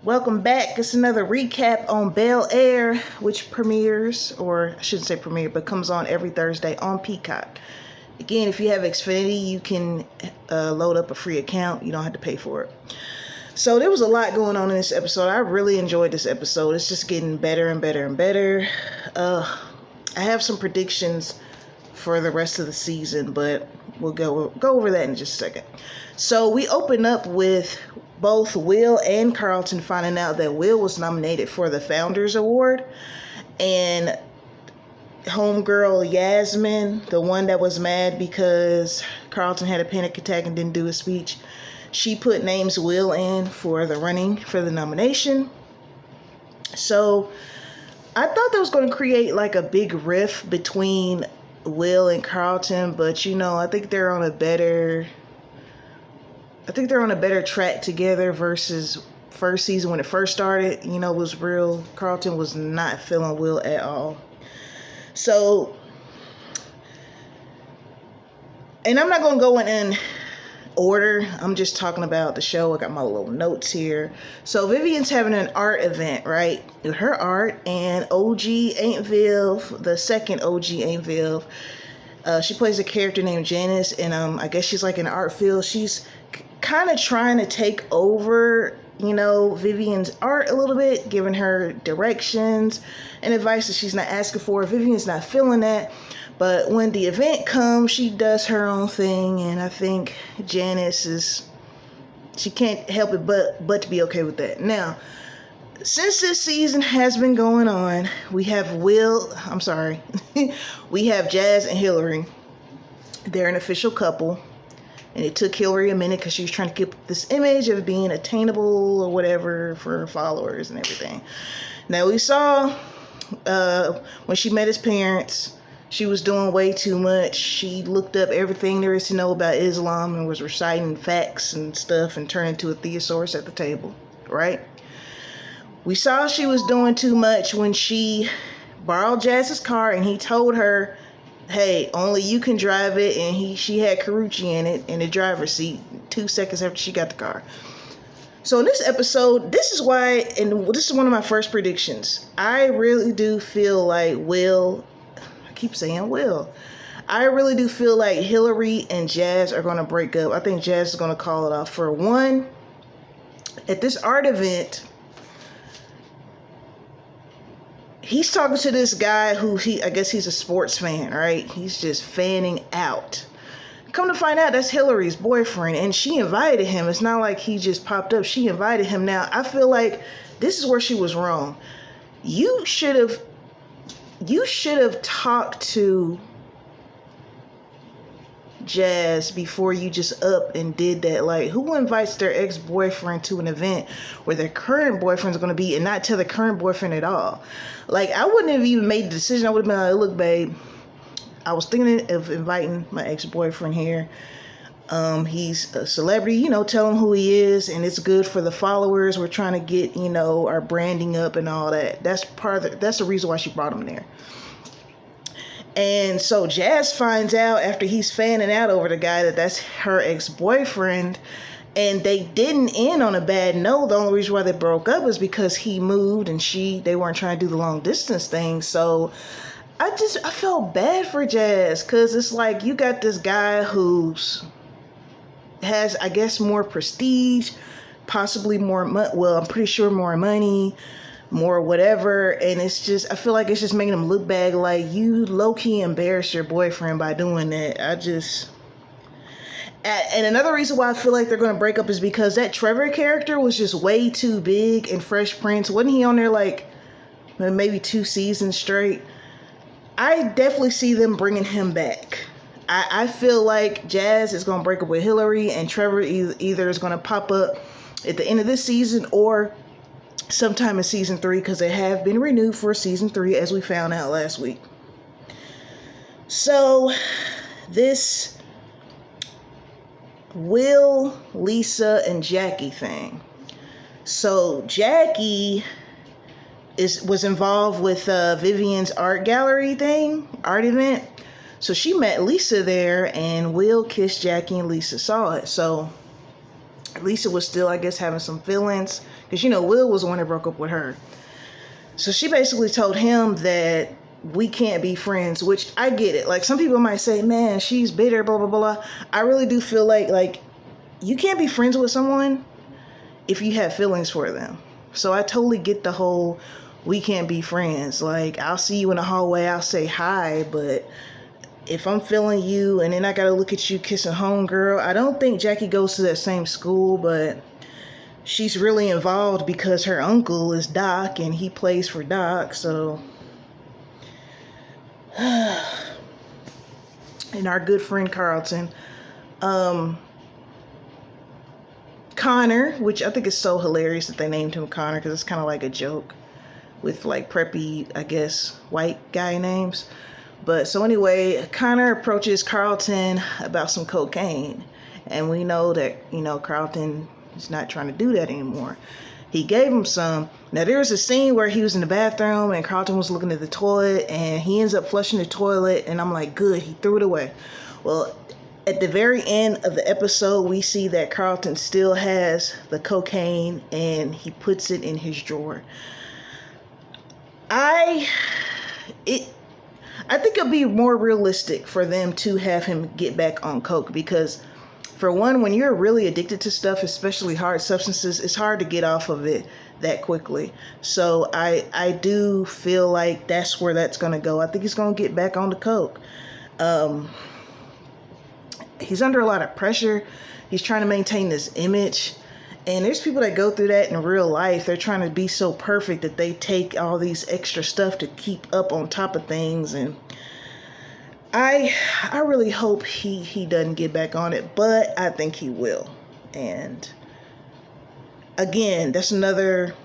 Welcome back. It's another recap on Bel-Air, which premieres, or I shouldn't say premiere, but comes on every Thursday on Peacock. Again, if you have Xfinity, you can load up a free account. You don't have to pay for it. So there was a lot going on in this episode. I really enjoyed this episode. It's just getting better and better and better. I have some predictions for the rest of the season, but we'll go over that in just a second. So we open up with both Will and Carlton finding out that Will was nominated for the Founders Award, and homegirl Yasmin, the one that was mad because Carlton had a panic attack and didn't do a speech, she put names Will in for the running for the nomination. So I thought that was going to create like a big rift between Will and Carlton, but I think they're on a better track together versus first season when it first started. It was real. Carlton was not feeling Will at all. So, and I'm not going to go in order. I'm just talking about the show. I got my little notes here. So Vivian's having an art event, right? With her art, and OG Aunt Viv, the second OG Aunt Viv, she plays a character named Janice, and I guess she's like in the art field. She's kind of trying to take over, Vivian's art a little bit, giving her directions and advice that she's not asking for. Vivian's not feeling that. But when the event comes, she does her own thing, and I think Janice she can't help it but to be okay with that. Now, since this season has been going on, we have we have Jazz and Hillary. They're an official couple, and it took Hillary a minute because she was trying to keep this image of being attainable or whatever for her followers and everything. Now, we saw when she met his parents, she was doing way too much. She looked up everything there is to know about Islam and was reciting facts and stuff and turned into a thesaurus at the table, right? We saw she was doing too much when she borrowed Jazz's car and he told her, hey, only you can drive it, and she had Karuchi in it in the driver's seat 2 seconds after she got the car. So in this episode, this is why, and this is one of my first predictions, I really do feel like I really do feel like Hillary and Jazz are going to break up. I think Jazz is going to call it off. For one, at this art event, he's talking to this guy who I guess he's a sports fan, right? He's just fanning out. Come to find out, that's Hillary's boyfriend, and she invited him. It's not like he just popped up. She invited him. Now, I feel like this is where she was wrong. You should have talked to Jazz before you just up and did that. Like, who invites their ex-boyfriend to an event where their current boyfriend's going to be and not tell the current boyfriend at all? Like, I wouldn't have even made the decision. I would have been like, look, babe, I was thinking of inviting my ex-boyfriend here. He's a celebrity, tell him who he is, and it's good for the followers. We're trying to get, our branding up and all that. That's that's the reason why she brought him there. And so Jazz finds out after he's fanning out over the guy that that's her ex-boyfriend, and they didn't end on a bad note. The only reason why they broke up is because he moved and they weren't trying to do the long distance thing. So I felt bad for Jazz, because it's like you got this guy who's has, I guess, more prestige, possibly more I'm pretty sure more money, more whatever, and it's just, I feel like it's just making him look bad. Like, you low-key embarrassed your boyfriend by doing that. And another reason why I feel like they're going to break up is because that Trevor character was just way too big in Fresh Prince. Wasn't he on there like maybe 2 seasons straight? I definitely see them bringing him back. I feel like Jazz is going to break up with Hillary, and Trevor either is going to pop up at the end of this season or sometime in season 3, because they have been renewed for season 3, as we found out last week. So this Will, Lisa, and Jackie thing. So Jackie was involved with Vivian's art event. So she met Lisa there, and Will kissed Jackie, and Lisa saw it. So Lisa was still, I guess, having some feelings because Will was the one that broke up with her. So she basically told him that we can't be friends, which I get it. Like, some people might say, man, she's bitter, blah blah blah. I really do feel like you can't be friends with someone if you have feelings for them. So I totally get the whole we can't be friends. Like, I'll see you in the hallway, I'll say hi, but if I'm feeling you and then I gotta look at you kissing homegirl, I don't think Jackie goes to that same school, but she's really involved because her uncle is Doc and he plays for Doc, so and our good friend Carlton. Connor, which I think is so hilarious that they named him Connor, because it's kind of like a joke with like preppy, I guess, white guy names. But so anyway, Connor approaches Carlton about some cocaine, and we know that Carlton is not trying to do that anymore. He gave him some. Now there was a scene where he was in the bathroom and Carlton was looking at the toilet, and he ends up flushing the toilet, and I'm like, good, he threw it away. Well, at the very end of the episode, we see that Carlton still has the cocaine and he puts it in his drawer. I think it'd be more realistic for them to have him get back on coke, because for one, when you're really addicted to stuff, especially hard substances, it's hard to get off of it that quickly. So I do feel like that's where that's going to go. I think he's going to get back on the coke. He's under a lot of pressure. He's trying to maintain this image. And there's people that go through that in real life. They're trying to be so perfect that they take all these extra stuff to keep up on top of things. And I really hope he doesn't get back on it, but I think he will. And again, that's another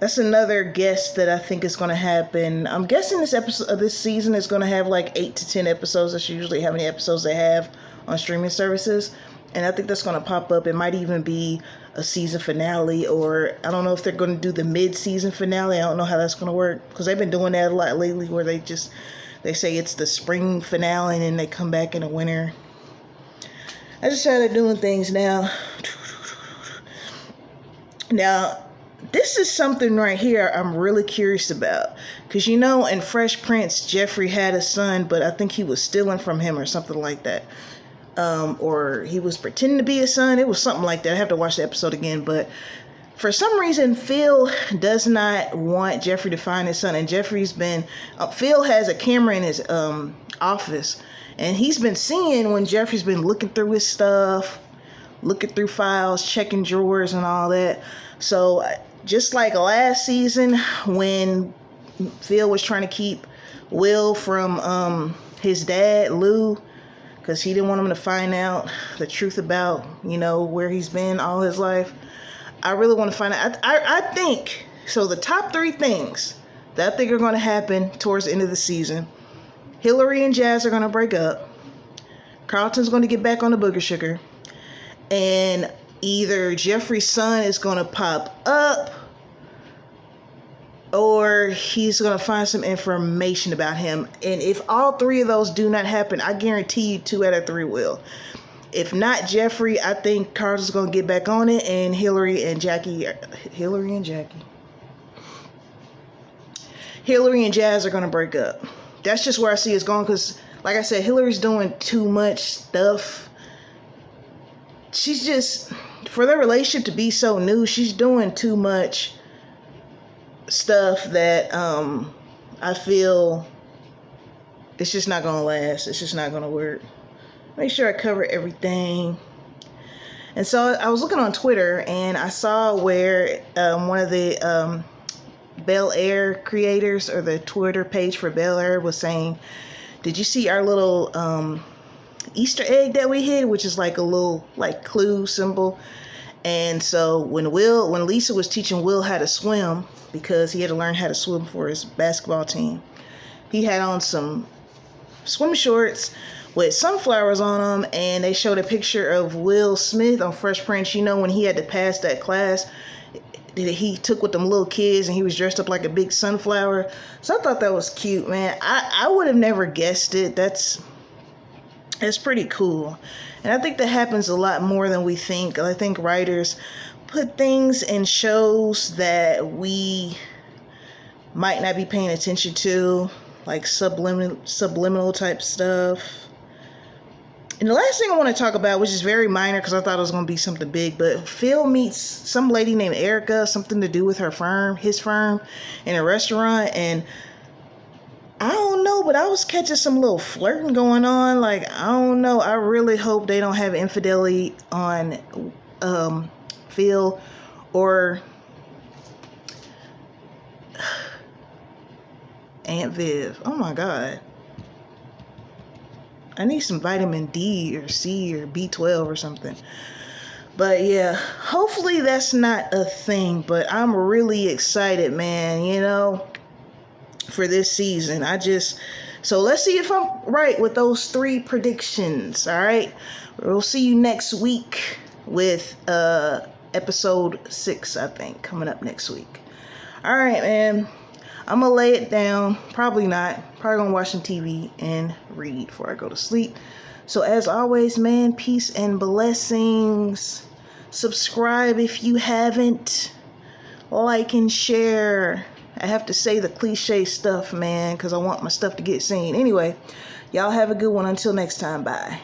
guest that I think is going to happen. I'm guessing this season is going to have like 8 to 10 episodes. That's usually how many episodes they have on streaming services. And I think that's going to pop up. It might even be a season finale, or I don't know if they're going to do the mid-season finale. I don't know how that's going to work, because they've been doing that a lot lately, where they say it's the spring finale and then they come back in the winter. I just how they're doing things now. Now, this is something right here I'm really curious about, because in Fresh Prince, Jeffrey had a son, but I think he was stealing from him or something like that. Or he was pretending to be his son. It was something like that. I have to watch the episode again, but for some reason, Phil does not want Jeffrey to find his son, and Phil has a camera in his office, and he's been seeing when Jeffrey's been looking through his stuff, looking through files, checking drawers and all that. So just like last season, when Phil was trying to keep Will from his dad, Lou, because he didn't want him to find out the truth about, where he's been all his life. I really want to find out. I think, so the top 3 things that I think are going to happen towards the end of the season: Hillary and Jazz are going to break up, Carlton's going to get back on the booger sugar, and either Jeffrey's son is going to pop up, or he's going to find some information about him. And if all 3 of those do not happen, I guarantee you 2 out of 3 will. If not Jeffrey, I think Carlton's going to get back on it, and Hillary and Jazz are going to break up. That's just where I see it's going, because like I said, Hillary's doing too much stuff. She's just, for their relationship to be so new, she's doing too much stuff that I feel it's just not going to last. It's just not going to work. Make sure I cover everything. And so I was looking on Twitter, and I saw where one of the Bel-Air creators, or the Twitter page for Bel-Air, was saying, did you see our little Easter egg that we hid, which is like a little like clue symbol? And so when Lisa was teaching Will how to swim, because he had to learn how to swim for his basketball team, he had on some swim shorts with sunflowers on them, and they showed a picture of Will Smith on Fresh Prince, when he had to pass that class that he took with them little kids, and he was dressed up like a big sunflower. So I thought that was cute, man. I would have never guessed it. That's pretty cool. And I think that happens a lot more than we think. I think writers put things in shows that we might not be paying attention to, like subliminal type stuff. And the last thing I want to talk about, which is very minor because I thought it was going to be something big, but Phil meets some lady named Erica, something to do with his firm, in a restaurant. And I don't know, but I was catching some little flirting going on. Like, I don't know. I really hope they don't have infidelity on Phil or Aunt Viv. Oh my God. I need some vitamin D or C or B12 or something. But yeah, hopefully that's not a thing. But I'm really excited, man, for this season. So let's see if I'm right with those 3 predictions. All right. We'll see you next week with episode 6, I think, coming up next week. All right, man. I'm going to lay it down. Probably not. Probably going to watch some TV and read before I go to sleep. So as always, man, peace and blessings. Subscribe if you haven't. Like and share. I have to say the cliche stuff, man, because I want my stuff to get seen. Anyway, y'all have a good one. Until next time. Bye.